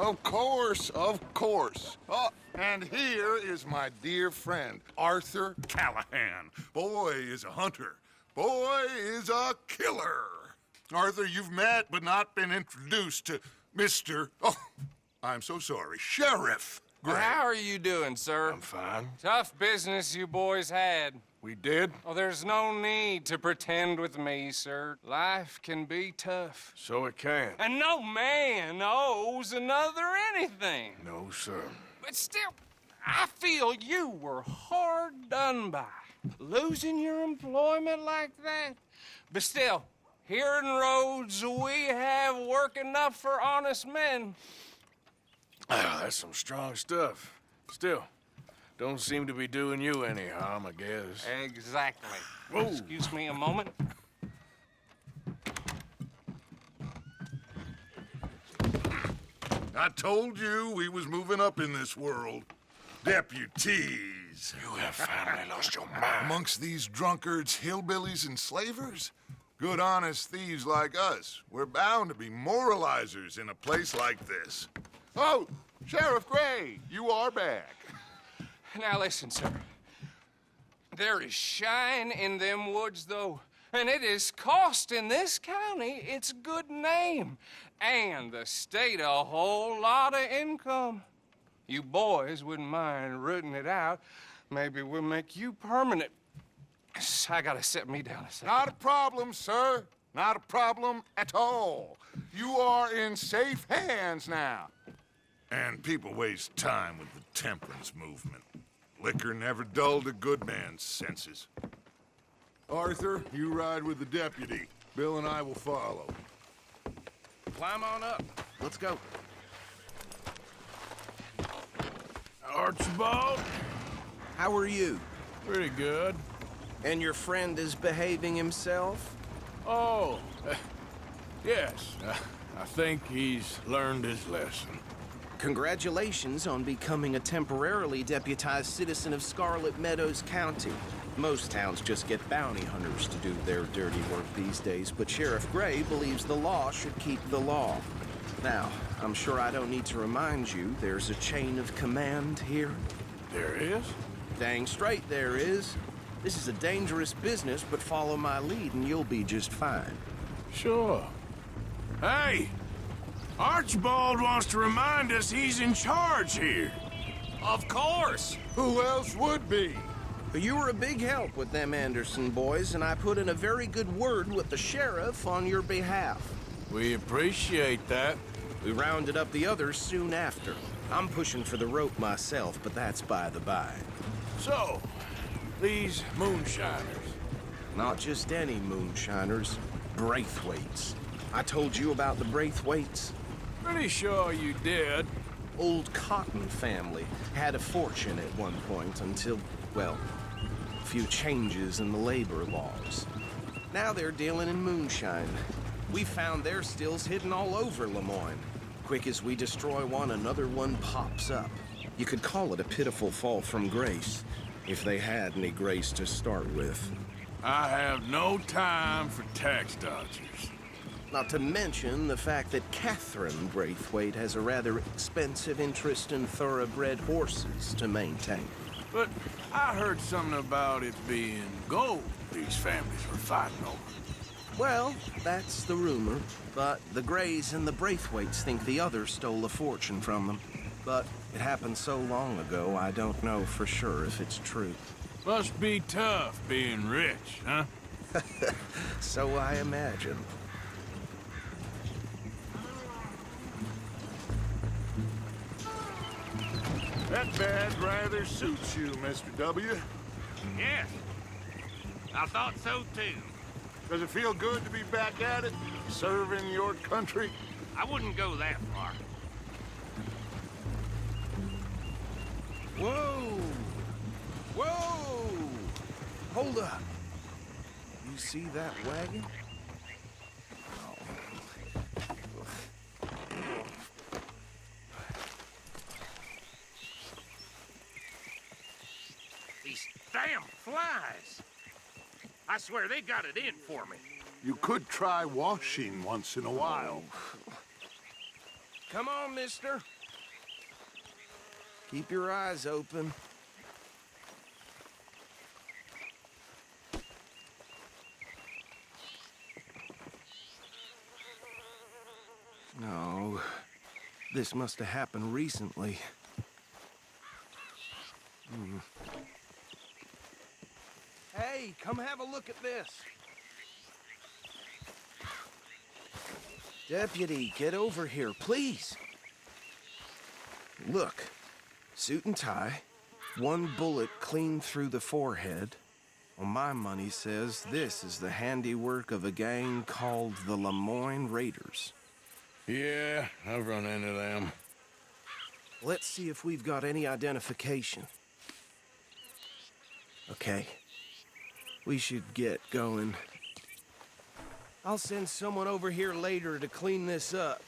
Of course, of course. Oh, and here is my dear friend, Arthur Callahan. Boy is a hunter. Boy is a killer. Arthur, you've met but not been introduced to Mr. Oh, I'm so sorry, Sheriff Gray. How are you doing, sir? I'm fine. Tough business you boys had. We did? Oh, there's no need to pretend with me, sir. Life can be tough. So it can. And no man owes another anything. No, sir. But still, I feel you were hard done by. Losing your employment like that. But still, here in Rhodes, we have work enough for honest men. Ah, that's some strong stuff. Still, don't seem to be doing you any harm, I guess. Exactly. Whoa. Excuse me a moment. I told you we was moving up in this world. Deputies. You have finally lost your mind. Amongst these drunkards, hillbillies, and slavers? Good, honest thieves like us. We're bound to be moralizers in a place like this. Oh, Sheriff Gray, you are back. Now listen, sir. There is shine in them woods, though, and it is costing this county its good name and the state a whole lot of income. You boys wouldn't mind rooting it out. Maybe we'll make you permanent. I gotta sit me down a second. Not a problem, sir. Not a problem at all. You are in safe hands now. And people waste time with the temperance movement. Liquor never dulled a good man's senses. Arthur, you ride with the deputy. Bill and I will follow. Climb on up. Let's go. Archibald? How are you? Pretty good. And your friend is behaving himself? Oh, yes. I think he's learned his lesson. Congratulations on becoming a temporarily deputized citizen of Scarlet Meadows County. Most towns just get bounty hunters to do their dirty work these days, but Sheriff Gray believes the law should keep the law. Now, I'm sure I don't need to remind you there's a chain of command here. There is? Dang straight there is. This is a dangerous business, but follow my lead and you'll be just fine. Sure. Hey! Archibald wants to remind us he's in charge here. Of course. Who else would be? You were a big help with them Anderson boys, and I put in a very good word with the sheriff on your behalf. We appreciate that. We rounded up the others soon after. I'm pushing for the rope myself, but that's by the by. So, these moonshiners. Not just any moonshiners, Braithwaites. I told you about the Braithwaites? Pretty sure you did. Old Cotton family had a fortune at one point until, well, a few changes in the labor laws. Now they're dealing in moonshine. We found their stills hidden all over Lemoyne. Quick as we destroy one, another one pops up. You could call it a pitiful fall from grace, if they had any grace to start with. I have no time for tax dodgers. Not to mention the fact that Catherine Braithwaite has a rather expensive interest in thoroughbred horses to maintain. But I heard something about it being gold these families were fighting over. Well, that's the rumor. But the Grays and the Braithwaites think the others stole a fortune from them. But it happened so long ago, I don't know for sure if it's true. Must be tough being rich, huh? So I imagine. That badge rather suits you, Mr. W. Yes, I thought so too. Does it feel good to be back at it, serving your country? I wouldn't go that far. Whoa! Whoa! Hold up. You see that wagon? These damn flies. I swear they got it in for me. You could try washing once in a while. Come on, mister. Keep your eyes open. No, this must have happened recently. Hey, come have a look at this. Deputy, get over here, please. Look, suit and tie, one bullet clean through the forehead. Well, my money says this is the handiwork of a gang called the Lemoyne Raiders. Yeah, I've run into them. Let's see if we've got any identification. Okay. We should get going. I'll send someone over here later to clean this up.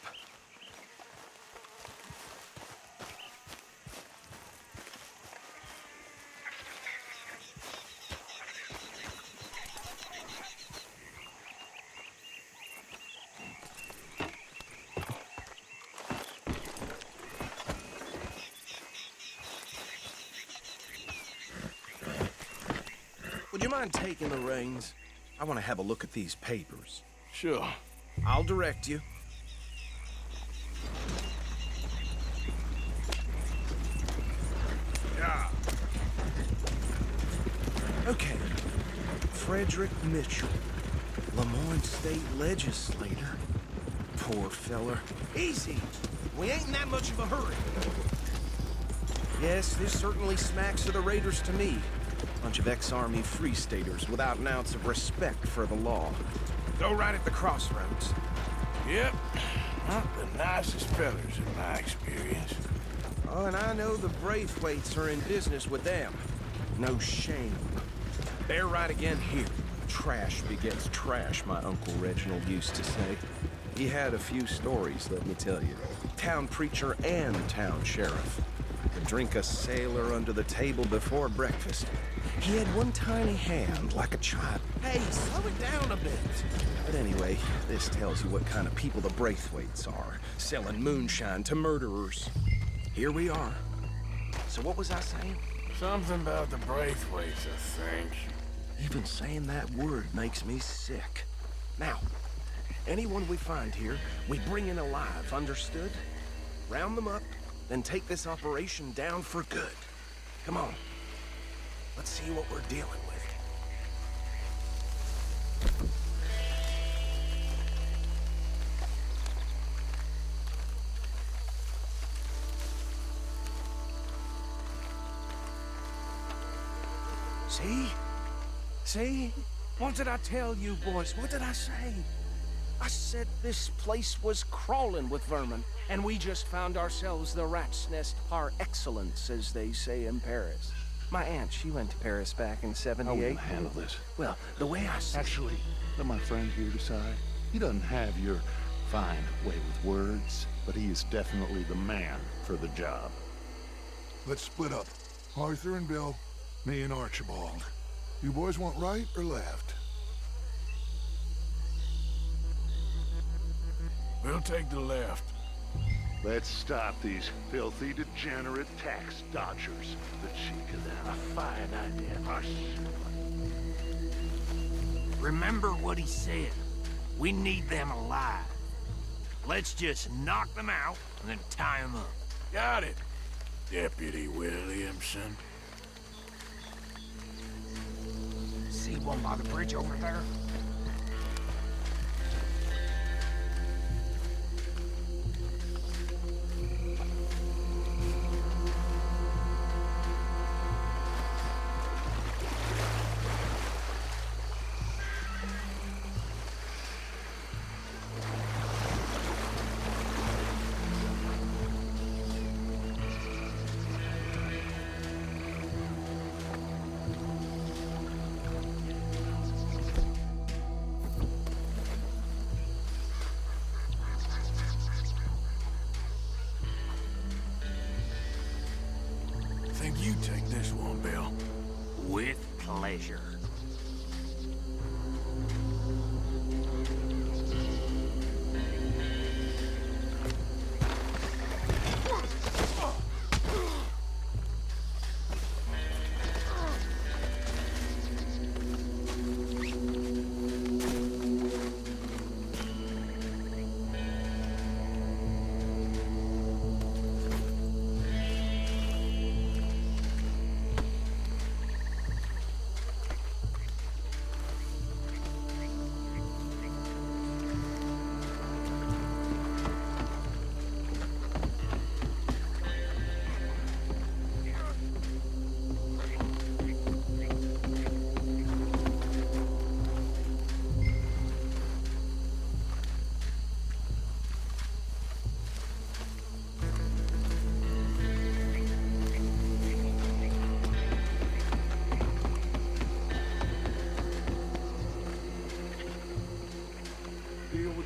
Would you mind taking the reins? I want to have a look at these papers. Sure. I'll direct you. Yeah. Okay. Frederick Mitchell, Lemoyne State Legislator. Poor feller. Easy. We ain't in that much of a hurry. Yes, this certainly smacks of the Raiders to me. Bunch of ex-Army Free Staters without an ounce of respect for the law. Go right at the crossroads. Yep. Not the nicest fellas in my experience. Oh, and I know the Braithwaites are in business with them. No shame. They're right again here. Trash begets trash, my Uncle Reginald used to say. He had a few stories, let me tell you. Town preacher and town sheriff. Could drink a sailor under the table before breakfast. He had one tiny hand, like a child. Hey, slow it down a bit. But anyway, this tells you what kind of people the Braithwaites are, selling moonshine to murderers. Here we are. So what was I saying? Something about the Braithwaites, I think. Even saying that word makes me sick. Now, anyone we find here, we bring in alive, understood? Round them up, then take this operation down for good. Come on. Let's see what we're dealing with. See? See? What did I tell you, boys? What did I say? I said this place was crawling with vermin, and we just found ourselves the rat's nest par excellence, as they say in Paris. My aunt, she went to Paris back in '78. How are we gonna handle this? Well, the way I see Actually, let my friend here decide. He doesn't have your fine way with words, but he is definitely the man for the job. Let's split up. Arthur and Bill, me and Archibald. You boys want right or left? We'll take the left. Let's stop these filthy, degenerate tax dodgers. The cheek of them. A fine idea. Hush. Remember what he said. We need them alive. Let's just knock them out and then tie them up. Got it, Deputy Williamson. See one by the bridge over there?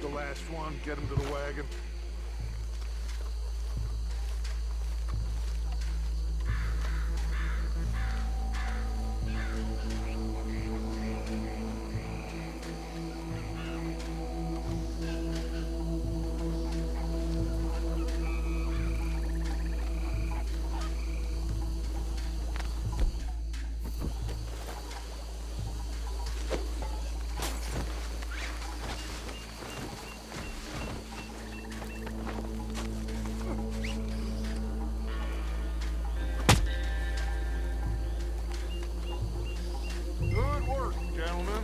the last one. Get him to the wagon. Good work, gentlemen.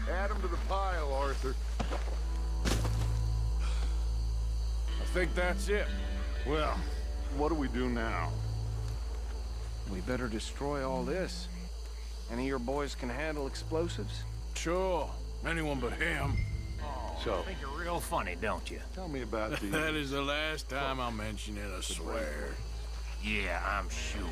Add him to the pile, Arthur. I think that's it. Well, what do we do now? We better destroy all this. Any of your boys can handle explosives? Sure. Anyone but him. So, Think you're real funny, don't you? tell me about That the... is the last time I'll mention it, I swear. Yeah, I'm sure.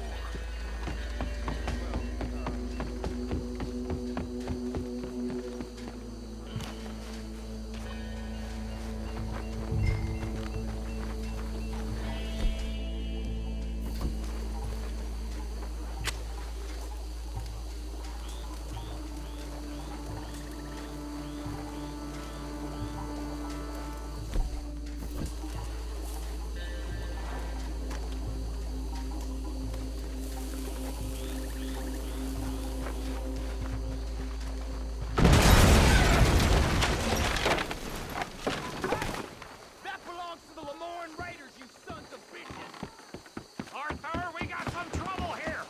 Arthur, we got some trouble here!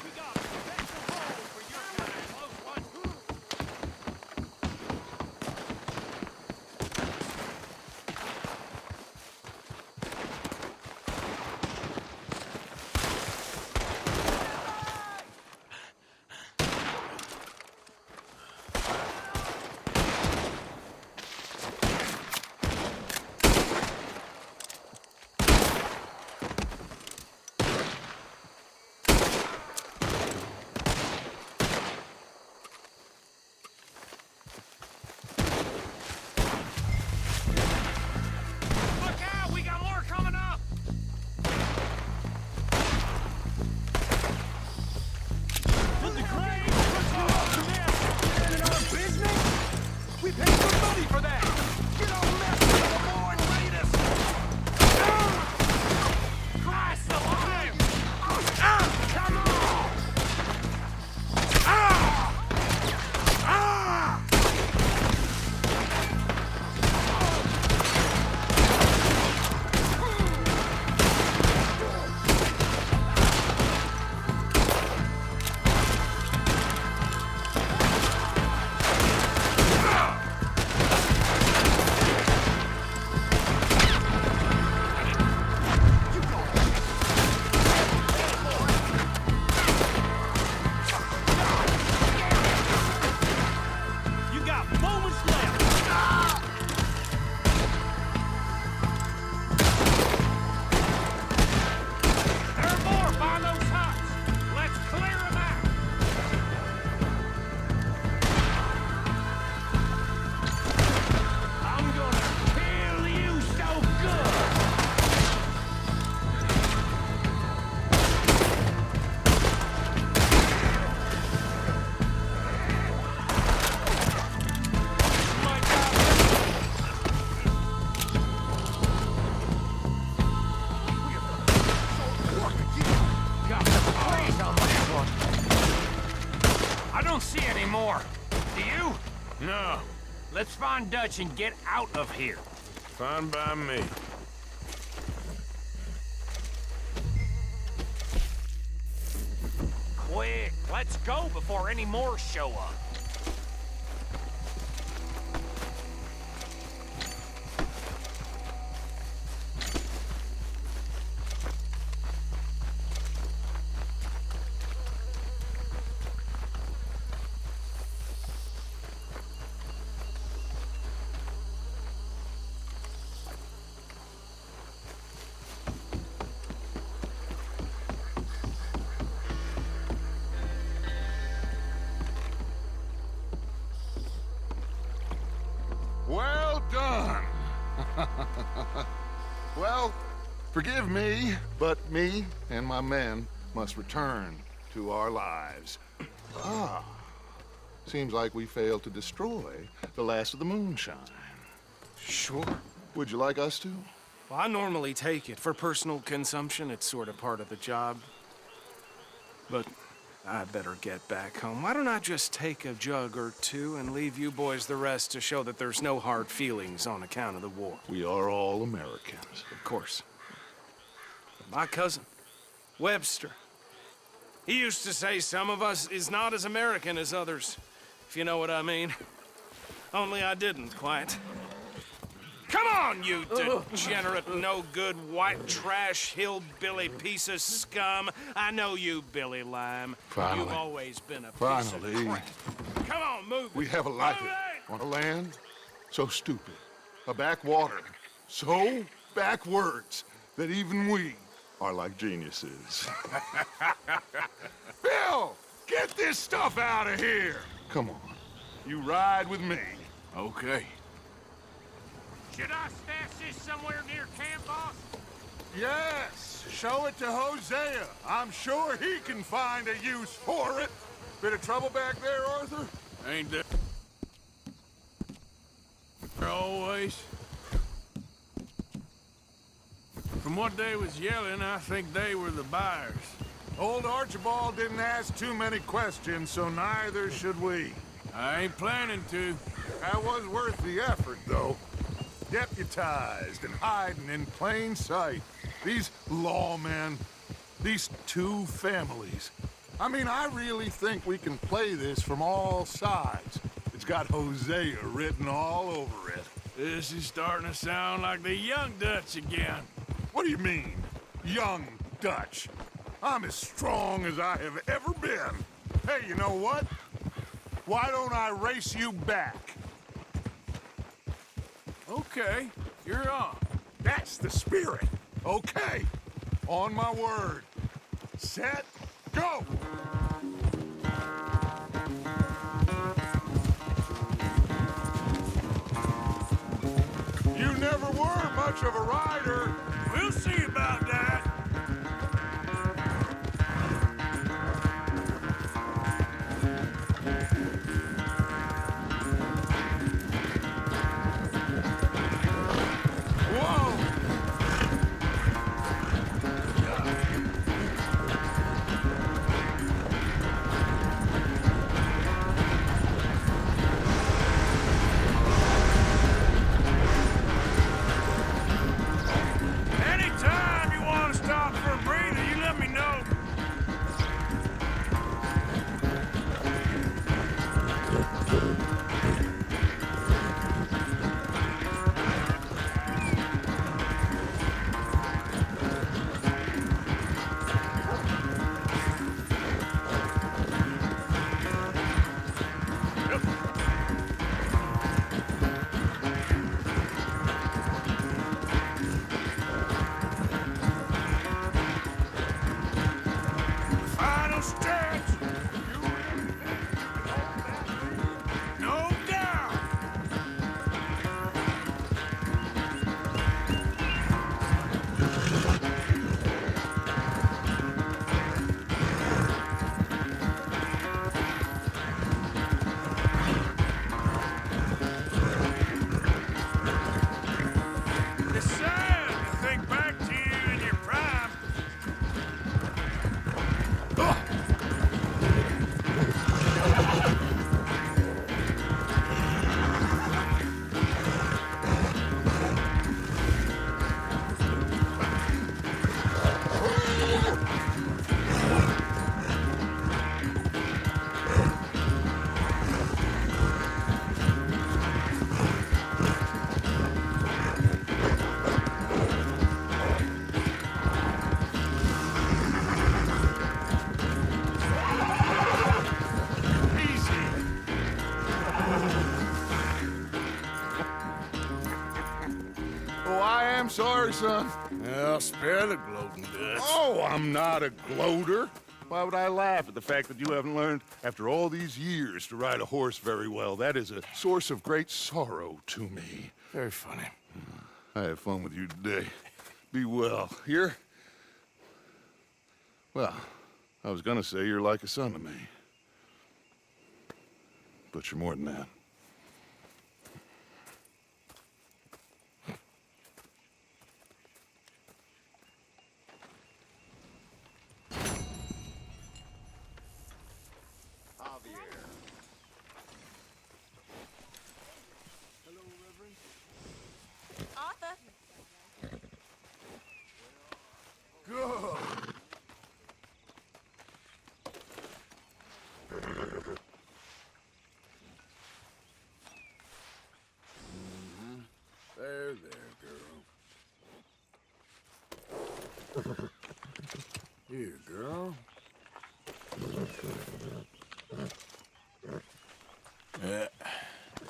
We got a special role for your kind of close one. Look out! We got more coming up! Put the crane! In our business? We paid some money for that! Get on left to the more and raid us! Christ alive! Come on! You got moments left! There are more by those huts! Let's clear them out! I'm gonna kill you so good! My God! Got the freeze on that one. I don't see any more. Do you? No, Let's find Dutch and get out of here. fine by me. Quick! Quick, let's go before any more show up. Well done. Well, forgive me, but me and my men must return to our lives. Ah, seems like we failed to destroy the last of the moonshine. Sure. Would you like us to? Well, I normally take it. For personal consumption, it's sort of part of the job. But I better get back home. Why don't I just take a jug or two and leave you boys the rest to show that there's no hard feelings on account of the war? We are all Americans. Of course. But my cousin, Webster, he used to say some of us is not as American as others, if you know what I mean. Only I didn't quite. Come on, you degenerate, no-good, white trash, hillbilly piece of scum. I know you, Billy Lime. Finally. You've always been a piece Finally. of crap. Come on, move We it. have a life Move it! on a land so stupid, a backwater so backwards that even we are like geniuses. Bill, get this stuff out of here. Come on. You ride with me. Okay. Should I stash this somewhere near camp, boss? Yes, show it to Hosea. I'm sure he can find a use for it. Bit of trouble back there, Arthur? Ain't there always? From what they was yelling, I think they were the buyers. Old Archibald didn't ask too many questions, so neither should we. I ain't planning to. That was worth the effort, though. Deputized and hiding in plain sight. These lawmen, these two families. I mean, I really think we can play this from all sides. It's got Hosea written all over it. This is starting to sound like the Young Dutch again. What do you mean, young Dutch? I'm as strong as I have ever been. Hey, you know what? Why don't I race you back? Okay, you're on. That's the spirit. Okay, on my word. Set, go! You never were much of a rider. We'll see about that. Whoa! Anytime you want to stop for a breather, you let me know. Final stretch. No doubt. It's sad to think back to you in your prime. sorry, son. Well, spare the gloating guts. Oh, I'm not a gloater. Why would I laugh at the fact that you haven't learned, after all these years, to ride a horse very well? That is a source of great sorrow to me. Very funny. I had fun with you today. Be well. Here? Well, I was gonna say you're like a son to me. But you're more than that. Arthur. Good. There, girl. Here, girl. Yeah,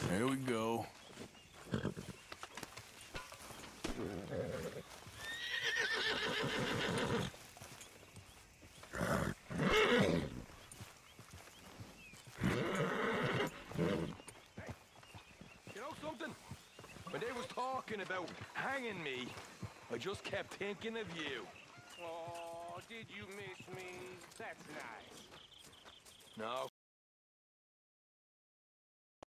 there we go. You know something? When they was talking about hanging me, I just kept thinking of you. Oh, did you miss me? That's nice. No,